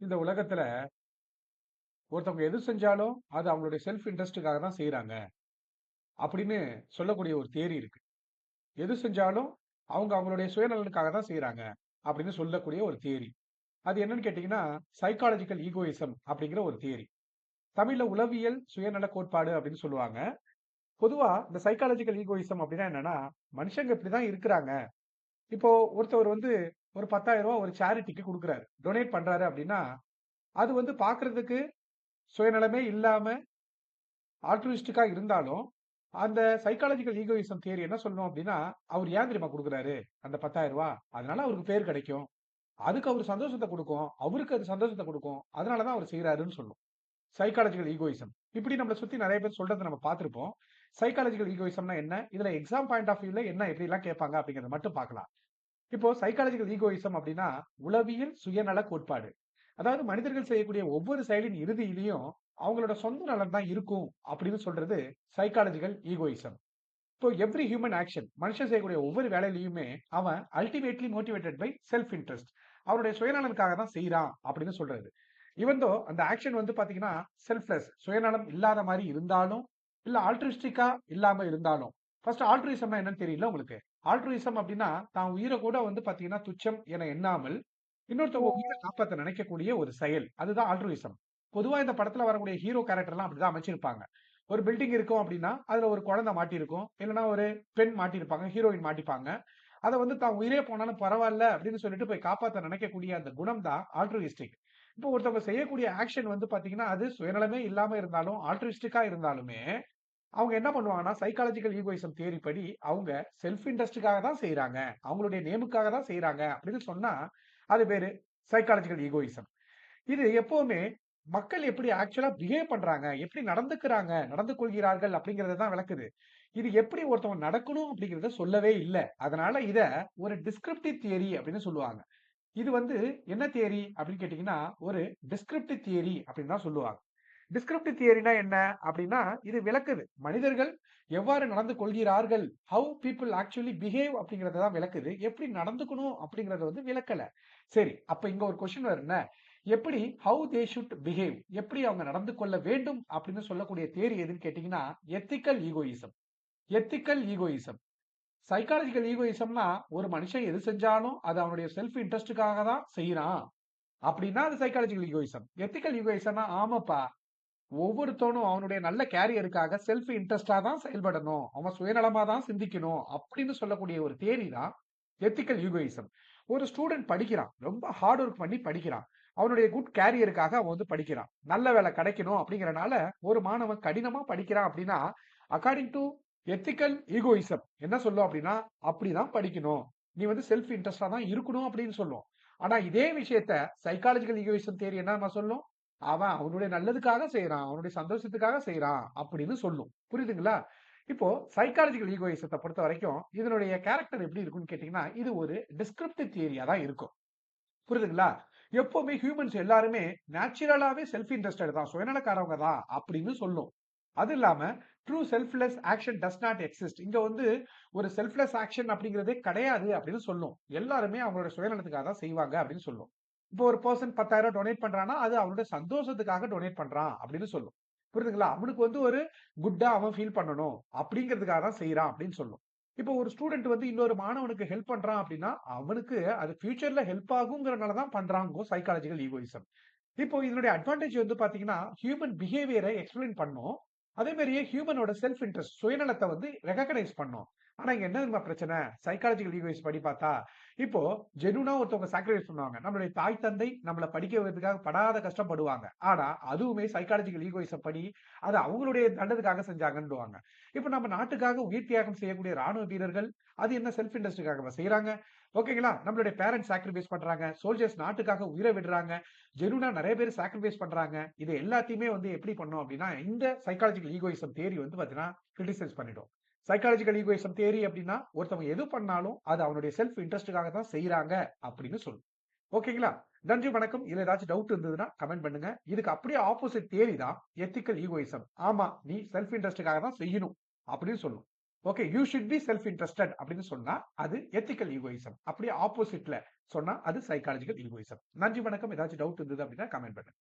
இந்த உலகத்துல ஒருத்தவங்க எது செஞ்சாலும் அது அவங்களுடைய செல்ஃப் இன்ட்ரெஸ்ட்டுக்காக தான் செய்றாங்க அப்படின்னு சொல்லக்கூடிய ஒரு தியரி இருக்கு. எது செஞ்சாலும் அவங்க அவங்களுடைய சுயநலனுக்காக தான் செய்றாங்க அப்படின்னு சொல்லக்கூடிய ஒரு தியரி. அது என்னன்னு கேட்டீங்கன்னா, சைக்காலஜிக்கல் ஈகோயிசம் அப்படிங்கிற ஒரு தியரி. தமிழ்ல உளவியல் சுயநல கோட்பாடு அப்படின்னு சொல்லுவாங்க. பொதுவா இந்த சைக்காலஜிக்கல் ஈகோயிசம் அப்படின்னா என்னன்னா, மனுஷங்க இப்படிதான் இருக்கிறாங்க. இப்போ ஒருத்தவர் வந்து ஒரு ரூ. 10,000 ஒரு சேரிட்டிக்கு குடுக்குறாரு. டொனேட் பண்றாரு அப்படின்னா, அது வந்து பார்க்கறதுக்கு சுயநலமே இல்லாம ஆல்ட்ருயிஸ்டிக்கா இருந்தாலும், அந்த சைக்காலஜிக்கல் ஈகோயிசம் தியரி என்ன சொல்லணும் அப்டின்னா, அவரு ஏன் தெரியுமா குடுக்குறாரு? அந்த ரூ. 10,000 அதனால அவருக்கு பேர் கிடைக்கும். அதுக்கு அவரு சந்தோஷத்த குடுக்கும். அவருக்கு அது சந்தோஷத்த குடுக்கும். அதனால தான் அவரு செய்றாருன்னு சொல்லும். Psychological egoism. இப்படி நம்மள சுத்தி நெறைய பேர் சொல்றத நம்ம பார்த்திருப்போம். சைக்காலஜிக்கல் ஈகோயிசம்னா என்ன? இதுல எக்ஸாம் பாயிண்ட் ஆஃப் வியூல என்ன எப்படிலாம் கேட்பாங்க அப்படிங்கிறத மட்டும் பார்க்கலாம். இப்போ சைக்காலஜிக்கல் ஈகோயிசம் அப்படின்னா, உளவியல் சுயநல கோட்பாடு. அதாவது மனிதர்கள் செய்யக்கூடிய ஒவ்வொரு செயலின் இறுதியிலயும் அவங்களோட சொந்த நலன் தான் இருக்கும் அப்படின்னு சொல்றது சைக்காலஜிக்கல் ஈகோயிசம். இப்போ எவ்ரி ஹியூமன் ஆக்ஷன் மனுஷன் செய்யக்கூடிய ஒவ்வொரு வேலையிலயுமே அவன் ultimately motivated by self interest. அவனுடைய சுயநலனுக்காக தான் செய்றான் அப்படின்னு சொல்றது. ஈவன் தோ அந்த ஆக்ஷன் வந்து பாத்தீங்கன்னா செல்ஃப்லெஸ் சுயநலம் இல்லாத மாதிரி இருந்தாலும் இல்ல ஆல்ட்ருயிஸ்டிக்கா இல்லாம இருந்தாலும். ஃபர்ஸ்ட் ஆல்ட்ருயிசம்னா என்னன்னு தெரியல உங்களுக்கு? ஆல்ட்ருயிசம் அப்படின்னா தான் உயிரை கூட வந்து பாத்தீங்கன்னா துச்சம் என எண்ணாமல் இன்னொருத்தவங்க உயிரை காப்பாத்த நினைக்கக்கூடிய ஒரு செயல். அதுதான் ஆல்ட்ருயிசம். பொதுவா இந்த படத்துல வரக்கூடிய ஹீரோ கேரக்டர்லாம் அப்படிதான் அமைச்சிருப்பாங்க. ஒரு பில்டிங் இருக்கும் அப்படின்னா, அதுல ஒரு குழந்தை மாட்டியிருக்கும். இல்லன்னா ஒரு பெண் மாட்டியிருப்பாங்க. ஹீரோயின் மாட்டிப்பாங்க. அத வந்து தான் உயிரே போனாலும் பரவால்ல அப்படின்னு சொல்லிட்டு போய் காப்பாத்த நினைக்கக்கூடிய அந்த குணம் தான் ஆல்ட்ருயிஸ்டிக். இப்போ ஒருத்தவங்க செய்யக்கூடிய ஆக்ஷன் வந்து பாத்தீங்கன்னா, அது சுயநலமே இல்லாம இருந்தாலும், ஆல்ட்ருயிஸ்டிக்கா இருந்தாலுமே, அவங்க என்ன பண்ணுவாங்கன்னா, சைக்காலஜிக்கல் ஈகோயிசம் தியரி படி அவங்க செல்ஃப் இன்ட்ரெஸ்ட்டுக்காக தான் செய்றாங்க. அவங்களுடைய நேமுக்காக தான் செய்றாங்க அப்படின்னு சொன்னா, அது பேரு சைக்காலஜிக்கல் ஈகோயிசம். இது எப்பவுமே மக்கள் எப்படி ஆக்சுவலா பிஹேவ் பண்றாங்க, எப்படி நடந்துக்கிறாங்க, நடந்து கொள்கிறார்கள் அப்படிங்கிறத தான் விளக்குது. இது எப்படி ஒருத்தவங்க நடக்கணும் அப்படிங்கிறத சொல்லவே இல்ல. அதனால இத ஒரு டிஸ்கிரிப்டிவ் தியரி அப்படின்னு சொல்லுவாங்க. இது வந்து என்ன தியரி அப்படின்னு கேட்டீங்கன்னா, ஒரு டிஸ்கிரிப்டிவ் தியரி அப்படின்னு தான் சொல்லுவாங்க. டிஸ்கிரிப்டிவ் தியரினா என்ன அப்படின்னா, இது விளக்குது. மனிதர்கள் எவ்வாறு நடந்து கொள்கிறார்கள், ஹவ் பீப்பிள் ஆக்சுவலி பிஹேவ் அப்படிங்கிறத தான் விளக்குது. எப்படி நடந்துக்கணும் அப்படிங்கிறத வந்து விளக்கல. சரி, அப்ப இங்க ஒரு கொஸ்டின் வரும்ல. எப்படி ஹவ் தே ஷுட் பிஹேவ் எப்படி அவங்க நடந்து கொள்ள வேண்டும் அப்படின்னு சொல்லக்கூடிய தியரி எதுன்னு கேட்டீங்கன்னா, ethical egoism. Ethical egoism. Psychological ஈகோயிசம்னா ஒரு மனுஷன் எது செஞ்சாலும் அது அவனுடைய செல்ஃப் இன்ட்ரெஸ்ட்டுக்காக தான் செய்றான். அப்படின்னா அது சைக்காலஜிக்கல் ஈகோயிசம். எத்திக்கல் ஈகோயிசம்னா ஆமாப்பா ஒவ்வொருத்தனும் அவனுடைய நல்ல கேரியருக்காக செல்ஃப் இன்ட்ரெஸ்டா தான் செயல்படணும். அவன் சுயநலமா தான் சிந்திக்கணும். அப்படின்னு சொல்லக்கூடிய ஒரு தியரி தான் எத்திக்கல் ஈகோயிசம். ஒரு ஸ்டூடண்ட் படிக்கிறான். ரொம்ப ஹார்ட் ஒர்க் பண்ணி படிக்கிறான். அவனுடைய குட் கேரியருக்காக அவன் வந்து படிக்கிறான். நல்ல வேலை கிடைக்கணும் அப்படிங்கிறனால ஒரு மாணவன் கடினமா படிக்கிறான் அப்படின்னா, அக்கார்டிங் டூ எத்திக்கல் ஈகோயிசம் என்ன சொல்லும் அப்படின்னா, அப்படிதான் படிக்கணும். நீ வந்து செல்ஃப் இன்ட்ரெஸ்டா தான் இருக்கணும் அப்படின்னு சொல்லும். ஆனா இதே விஷயத்த சைக்காலஜிக்கல் ஈகோயிசம் தியரி என்னமா சொல்லும்? அவன் அவனுடைய நல்லதுக்காக செய்றான். அவனுடைய சந்தோஷத்துக்காக செய்றான் அப்படின்னு சொல்லும். புரியுதுங்களா? இப்போ சைக்காலஜிக்கல் ஈகோயிசத்த பொறுத்தவரைக்கும், இதனுடைய கேரக்டர் எப்படி இருக்கும்னு கேட்டீங்கன்னா, இது ஒரு டிஸ்கிரிப்டிவ் தியரியா தான் இருக்கும். புரியுதுங்களா? எப்பவுமே ஹியூமன்ஸ் எல்லாருமே நேச்சுரலாவே செல்ஃப் இன்ட்ரஸ்டட் தான். சுயநலக்காரவங்க தான் அப்படின்னு சொல்லும். அது இல்லாம true selfless action does not exist. இங்க வந்து ஒரு செல்ஃப்லெஸ் ஆக்ஷன் அப்படிங்கிறதே கிடையாது அப்படின்னு சொல்லும். எல்லாருமே அவங்களோட சுயநலத்துக்காக தான் செய்வாங்க அப்படின்னு சொல்லும். இப்போ ஒரு பெர்சன் 10,000 டொனேட் பண்றான்னா, அது அவனுடைய சந்தோஷத்துக்காக டொனேட் பண்றான் அப்படின்னு சொல்லும். புரியுதுங்களா? அவனுக்கு வந்து ஒரு குட்டா அவன் ஃபீல் பண்ணணும் அப்படிங்கிறதுக்காக தான் செய்றான் அப்படின்னு சொல்லும். இப்போ ஒரு ஸ்டூடண்ட் வந்து இன்னொரு மாணவனுக்கு ஹெல்ப் பண்றான் அப்படின்னா, அவனுக்கு அது ஃபியூச்சர்ல ஹெல்ப் ஆகுங்கிறனால தான் பண்றாங்கோ சைக்காலஜிக்கல் ஈகோயிசம். இப்போ இதனுடைய அட்வான்டேஜ் வந்து பாத்தீங்கன்னா, ஹியூமன் பிஹேவியரை எக்ஸ்பிளைன் பண்ணும். அதே மாரியே ஹியூமனோட செல்ஃப் இன்ட்ரெஸ்ட் சுயநலத்த வந்து ரெகக்னைஸ் பண்ணும். ஆனா இங்க என்ன தெரியுமா பிரச்சனை? சைக்காலஜிக்கல் ஈகோயிஸ்ட் படி பார்த்தா, இப்போ ஜெனூனா ஒருத்தவங்க சாக்ரிஃபைஸ் பண்ணுவாங்க. நம்மளுடைய தாய், தந்தை நம்மள படிக்க வைக்கிறதுக்காக படாத கஷ்டப்படுவாங்க. ஆனா அதுவுமே சைக்காலஜிக்கல் ஈகோயிசம் படி அது அவங்களுடைய நல்லதுக்காக செஞ்சாங்கன்னுவாங்க. இப்ப நம்ம நாட்டுக்காக உயிர் தியாகம் செய்யக்கூடிய ராணுவ வீரர்கள், அது என்ன செல்ஃப் இன்ட்ரெஸ்ட்க்காகவா செய்றாங்க? ஓகேங்களா? நம்மளுடைய பேரண்ட்ஸ் சாக்ரிஃபைஸ் பண்றாங்க. சோல்ஜர்ஸ் நாட்டுக்காக உயிர விடுறாங்க. ஜெனூனா நெறைய பேர் சாக்ரிஃபைஸ் பண்றாங்க. இது எல்லாத்தையுமே வந்து எப்படி பண்ணும் அப்படின்னா, இந்த சைக்காலஜிக்கல் ஈகோயிசம் தியரி வந்து பார்த்தீங்கன்னா, கிரிட்டிசைஸ் பண்ணிடும். சைக்காலஜிக்கல் ஈகோயிசம் தியரி அப்படின்னா, ஒருத்தவங்க எது பண்ணாலும் அது அவனுடைய செல்ஃப் இன்ட்ரெஸ்ட்க்காக தான் செய்றாங்க அப்படின்னு சொல்லும். ஓகேங்களா? நன்றி, வணக்கம். இதுல ஏதாச்சும் டவுட் இருந்ததுன்னா கமெண்ட் பண்ணுங்க. இதுக்கு அப்படியே ஆப்போசிட் தியரி தான் எத்திக்கல் ஈகோயிசம். ஆமா, நீ செல்ஃப் இன்ட்ரெஸ்ட்க்காக தான் செய்யணும் அப்படின்னு சொல்லும். Okay, you should be self interested அப்படின்னு சொன்னா, அது எத்திக்கல் ஈகோயிசம். அப்படியே ஆப்போசிட்ல சொன்னா அது சைக்காலஜிக்கல் ஈகோயிசம். நன்றி, வணக்கம். ஏதாச்சும் டவுட் இருந்தது அப்படின்னா கமெண்ட் பண்ணுங்க.